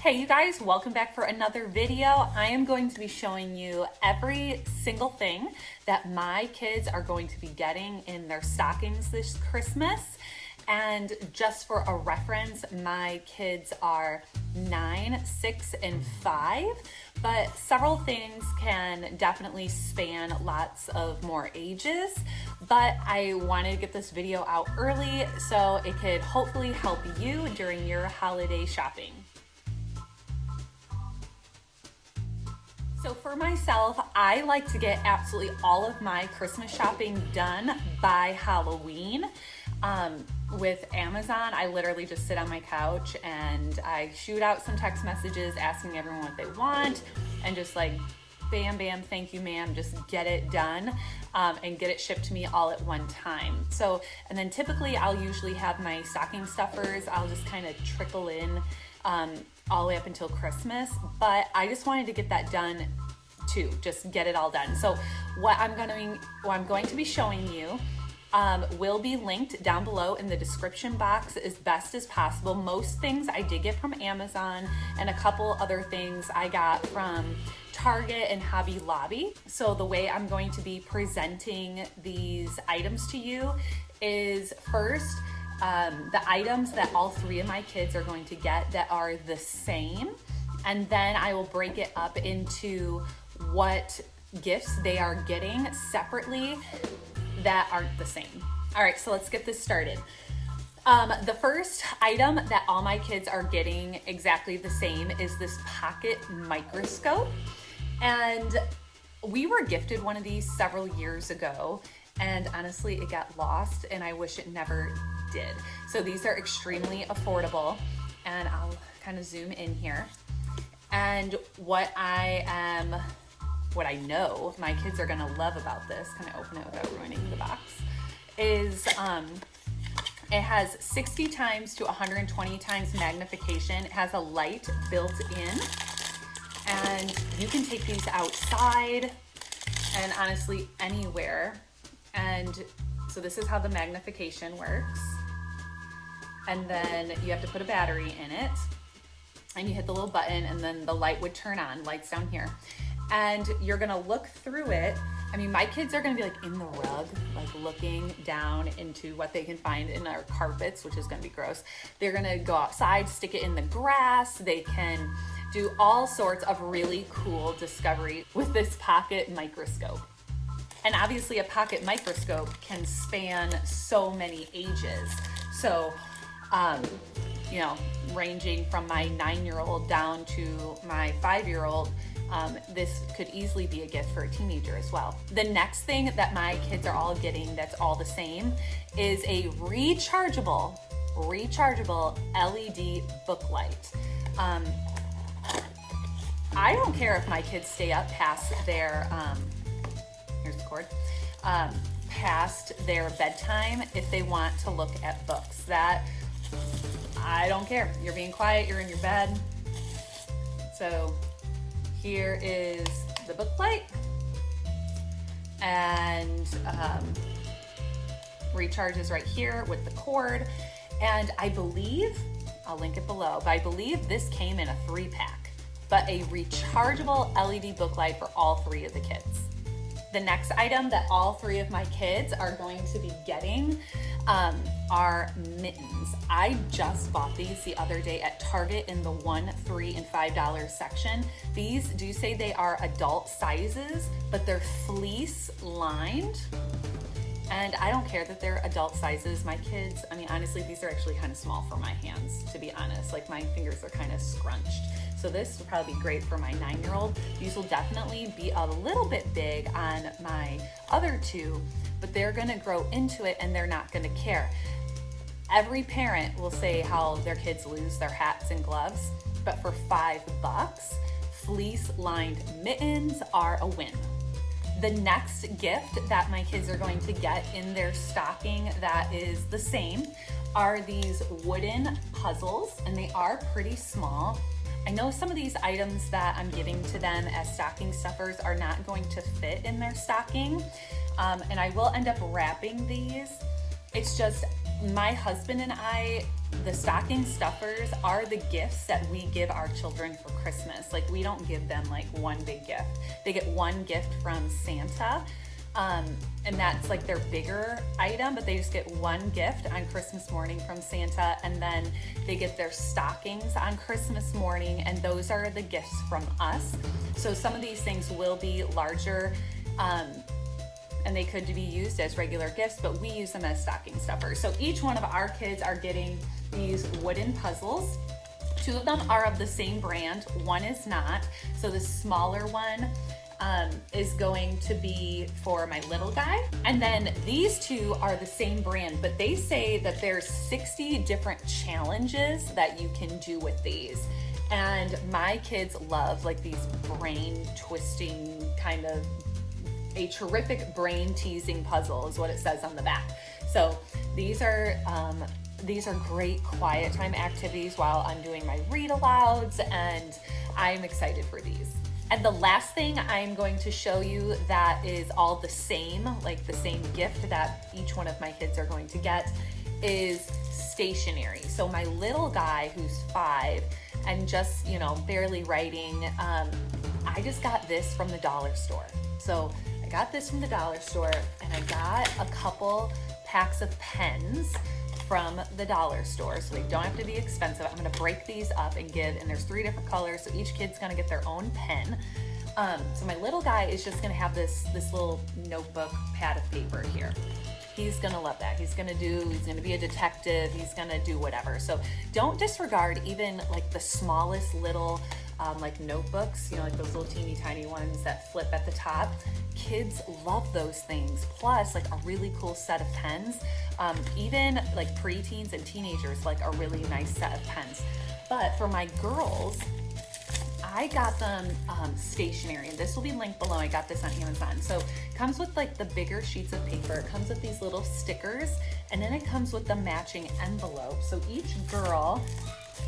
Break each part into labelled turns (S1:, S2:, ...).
S1: Hey you guys, welcome back for another video. I am going to be showing you every single thing that my kids are going to be getting in their stockings this Christmas. And just for a reference, my kids are 9, 6, and 5, but several things can definitely span lots of more ages. But I wanted to get this video out early so it could hopefully help you during your holiday shopping. So for myself, I like to get absolutely all of my Christmas shopping done by Halloween. With Amazon, I literally just sit on my couch and I shoot out some text messages asking everyone what they want and just like bam, bam, thank you, ma'am, just get it done and get it shipped to me all at one time. So, and then typically I'll usually have my stocking stuffers, I'll just kind of trickle in all the way up until Christmas, but I just wanted to get that done too, just get it all done. So what I'm going to be showing you will be linked down below in the description box as best as possible. Most things I did get from Amazon, and a couple other things I got from Target and Hobby Lobby. So the way I'm going to be presenting these items to you is first, the items that all three of my kids are going to get that are the same, and then I will break it up into what gifts they are getting separately that aren't the same. All right, so let's get this started. The first item that all my kids are getting exactly the same is this pocket microscope. And we were gifted one of these several years ago, and honestly, it got lost and I wish it never did. So these are extremely affordable, and I'll kind of zoom in here. And what I know my kids are gonna love about this, can I open it without ruining the box, is it has 60 times to 120 times magnification. It has a light built in, and you can take these outside and honestly anywhere. And so this is how the magnification works. And then you have to put a battery in it, and you hit the little button, and then the light would turn on, lights down here. And you're gonna look through it. I mean, my kids are gonna be like in the rug, like looking down into what they can find in our carpets, which is gonna be gross. They're gonna go outside, stick it in the grass. They can do all sorts of really cool discovery with this pocket microscope. And obviously a pocket microscope can span so many ages. So, you know, ranging from my 9-year-old down to my 5-year-old, this could easily be a gift for a teenager as well. The next thing that my kids are all getting that's all the same is a rechargeable LED book light. I don't care if my kids stay up past their, here's the cord, past their bedtime if they want to look at books. That, I don't care. You're being quiet, you're in your bed. So here is the book light, and recharges right here with the cord. And I believe, I'll link it below, but I believe this came in a 3-pack, but a rechargeable LED book light for all three of the kids. The next item that all three of my kids are going to be getting are mittens. I just bought these the other day at Target in the $1, $3, and $5 section. These do say they are adult sizes, but they're fleece lined. And I don't care that they're adult sizes. My kids, I mean, honestly, these are actually kind of small for my hands, to be honest. Like my fingers are kind of scrunched. So this would probably be great for my 9-year-old. These will definitely be a little bit big on my other two, but they're gonna grow into it and they're not gonna care. Every parent will say how their kids lose their hats and gloves, but for $5, fleece lined mittens are a win. The next gift that my kids are going to get in their stocking that is the same are these wooden puzzles, and they are pretty small. I know some of these items that I'm giving to them as stocking stuffers are not going to fit in their stocking, and I will end up wrapping these. It's just my husband and I, the stocking stuffers are the gifts that we give our children for Christmas. Like, we don't give them like one big gift. They get one gift from Santa, and that's like their bigger item, but they just get one gift on Christmas morning from Santa, and then they get their stockings on Christmas morning, and those are the gifts from us. So some of these things will be larger, and they could be used as regular gifts, but we use them as stocking stuffers. So each one of our kids are getting these wooden puzzles. 2 of them are of the same brand, 1 is not. So the smaller one is going to be for my little guy. And then these 2 are the same brand, but they say that there's 60 different challenges that you can do with these. And my kids love like these brain twisting kind of, a terrific brain teasing puzzle is what it says on the back. So these are great quiet time activities while I'm doing my read alouds, and I'm excited for these. And the last thing I'm going to show you that is all the same, like the same gift that each one of my kids are going to get, is stationery. So my little guy, who's 5 and just, barely writing, I just got this from the dollar store. So I got this from the dollar store, and I got a couple packs of pens from the dollar store, so they don't have to be expensive. I'm gonna break these up and there's 3 different colors, so each kid's gonna get their own pen. So my little guy is just gonna have this little notebook pad of paper here. He's gonna love that. He's gonna be a detective, he's gonna do whatever. So don't disregard even like the smallest little like notebooks, like those little teeny tiny ones that flip at the top. Kids love those things. Plus, like a really cool set of pens. Even like preteens and teenagers like a really nice set of pens. But for my girls, I got them stationery, and this will be linked below. I got this on Amazon. So it comes with like the bigger sheets of paper. It comes with these little stickers, and then it comes with the matching envelope. So each girl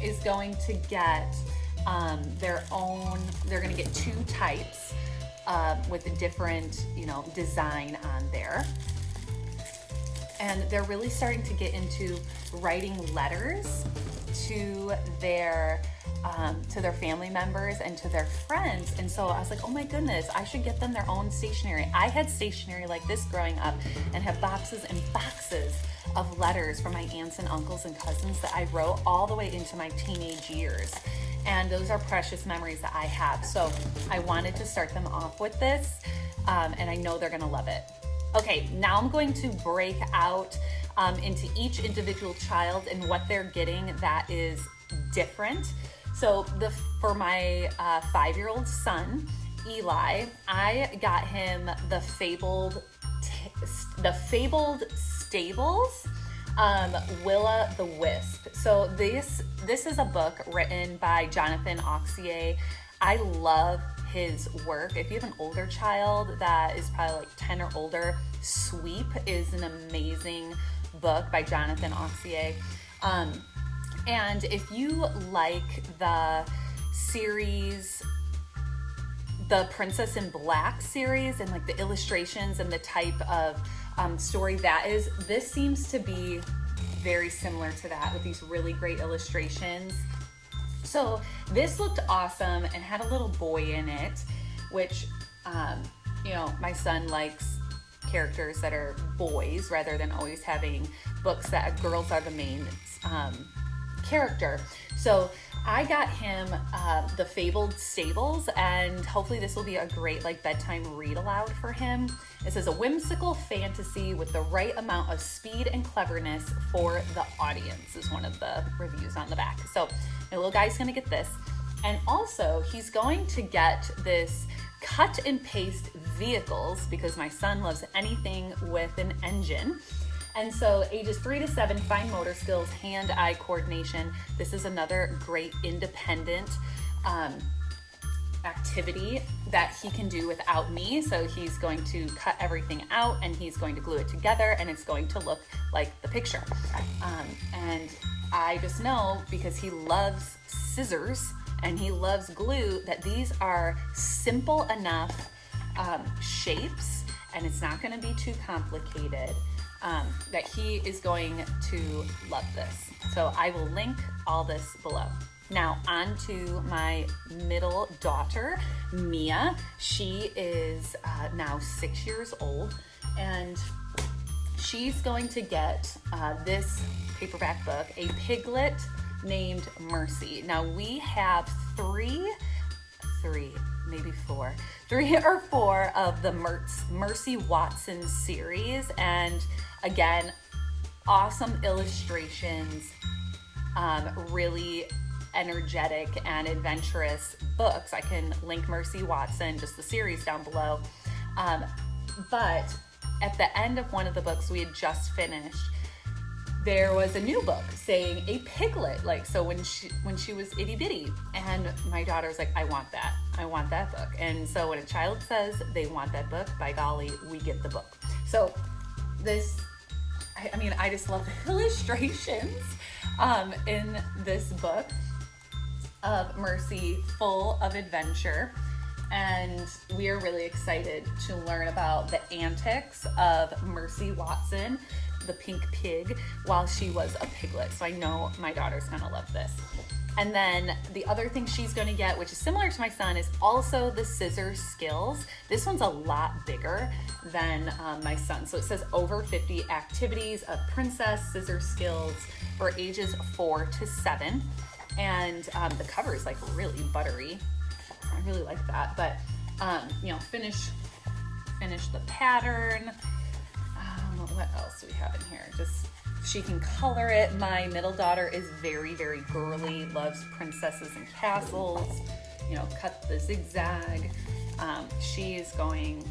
S1: is going to get their own, they're gonna get 2 types with a different, design on there. And they're really starting to get into writing letters to their family members and to their friends. And so I was like, oh my goodness, I should get them their own stationery. I had stationery like this growing up, and have boxes and boxes of letters from my aunts and uncles and cousins that I wrote all the way into my teenage years. And those are precious memories that I have. So I wanted to start them off with this, and I know they're gonna love it. Okay, now I'm going to break out into each individual child and what they're getting that is different. So for my 5-year-old son, Eli, I got him the Fabled Stables, Willa the Wisp. So this is a book written by Jonathan Auxier. I love his work. If you have an older child that is probably like 10 or older, Sweep is an amazing book by Jonathan Auxier. And if you like the series, the Princess in Black series, and like the illustrations and the type of story that is, this seems to be very similar to that, with these really great illustrations. So this looked awesome and had a little boy in it, which, my son likes characters that are boys rather than always having books that girls are the main character. So I got him the Fabled Stables, and hopefully this will be a great like bedtime read aloud for him. It says a whimsical fantasy with the right amount of speed and cleverness for the audience is one of the reviews on the back. So my little guy's gonna get this, and also he's going to get this cut and paste vehicles because my son loves anything with an engine. And so ages 3 to 7, fine motor skills, hand-eye coordination. This is another great independent activity that he can do without me. So he's going to cut everything out and he's going to glue it together, and it's going to look like the picture. And I just know, because he loves scissors and he loves glue, that these are simple enough shapes, and it's not going to be too complicated. that he is going to love this. So I will link all this below. Now on to my middle daughter, Mia. She is now 6 years old, and she's going to get this paperback book, A Piglet Named Mercy. Now we have three, maybe four, 3 or 4 of the Mercy Watson series. And again, awesome illustrations, really energetic and adventurous books. I can link Mercy Watson, just the series, down below. But at the end of one of the books we had just finished, there was a new book saying A Piglet, like, so when she was itty bitty, and my daughter's like, I want that book. And so when a child says they want that book, by golly, we get the book. So this, I mean, I just love the illustrations in this book of Mercy, full of adventure. And we are really excited to learn about the antics of Mercy Watson, the pink pig, while she was a piglet. So I know my daughter's gonna love this. And then the other thing she's gonna get, which is similar to my son, is also the scissor skills. This one's a lot bigger than my son. So it says over 50 activities of princess scissor skills for ages 4 to 7. And the cover is like really buttery. I really like that. But you know, finish the pattern. What else do we have in here? Just, she can color it. My middle daughter is very, very girly, loves princesses and castles, you know, cut the zigzag. She is going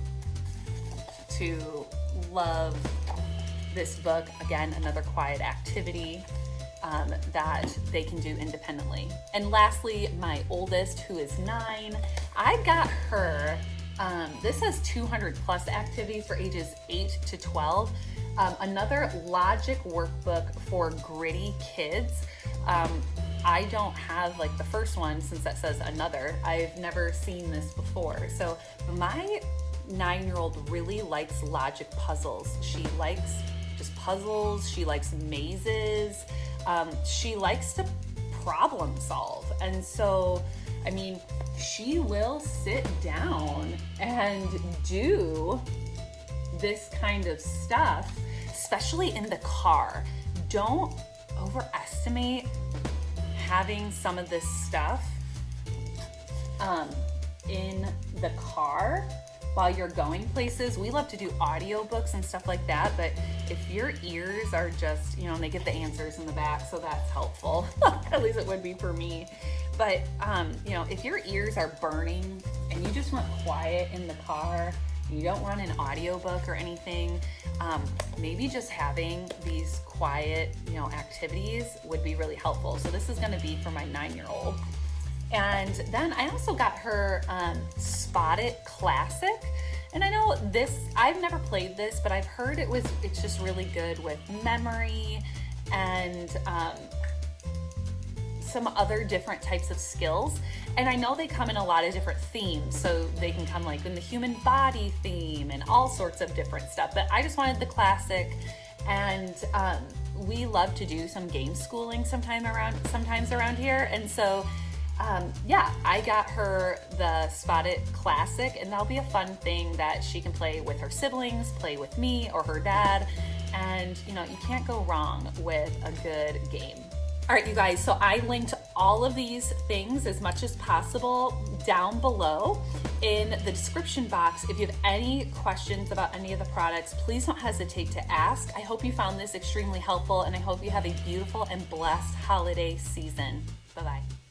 S1: to love this book. Again, another quiet activity that they can do independently. And lastly, my oldest, who is 9, I got her, this has 200 plus activities for ages 8 to 12. Another logic workbook for gritty kids. I don't have like the first one, since that says another. I've never seen this before. So my 9-year-old really likes logic puzzles. She likes just puzzles. She likes mazes. She likes to problem solve. And so, I mean, she will sit down and do this kind of stuff, especially in the car. Don't overestimate having some of this stuff in the car while you're going places. We love to do audiobooks and stuff like that, but if your ears are just, you know, and they get the answers in the back, so that's helpful. At least it would be for me. But, you know, if your ears are burning and you just want quiet in the car, you don't want an audiobook or anything, maybe just having these quiet, you know, activities would be really helpful. So this is gonna be for my 9-year-old. And then I also got her Spot It Classic. And I know this, I've never played this, but I've heard it's just really good with memory and some other different types of skills. And I know they come in a lot of different themes. So they can come like in the human body theme and all sorts of different stuff. But I just wanted the classic. And we love to do some game schooling sometimes around here. And so yeah, I got her the Spot It Classic, and that'll be a fun thing that she can play with her siblings, play with me or her dad. And you know, you can't go wrong with a good game. All right, you guys, so I linked all of these things as much as possible down below in the description box. If you have any questions about any of the products, please don't hesitate to ask. I hope you found this extremely helpful, and I hope you have a beautiful and blessed holiday season. Bye-bye.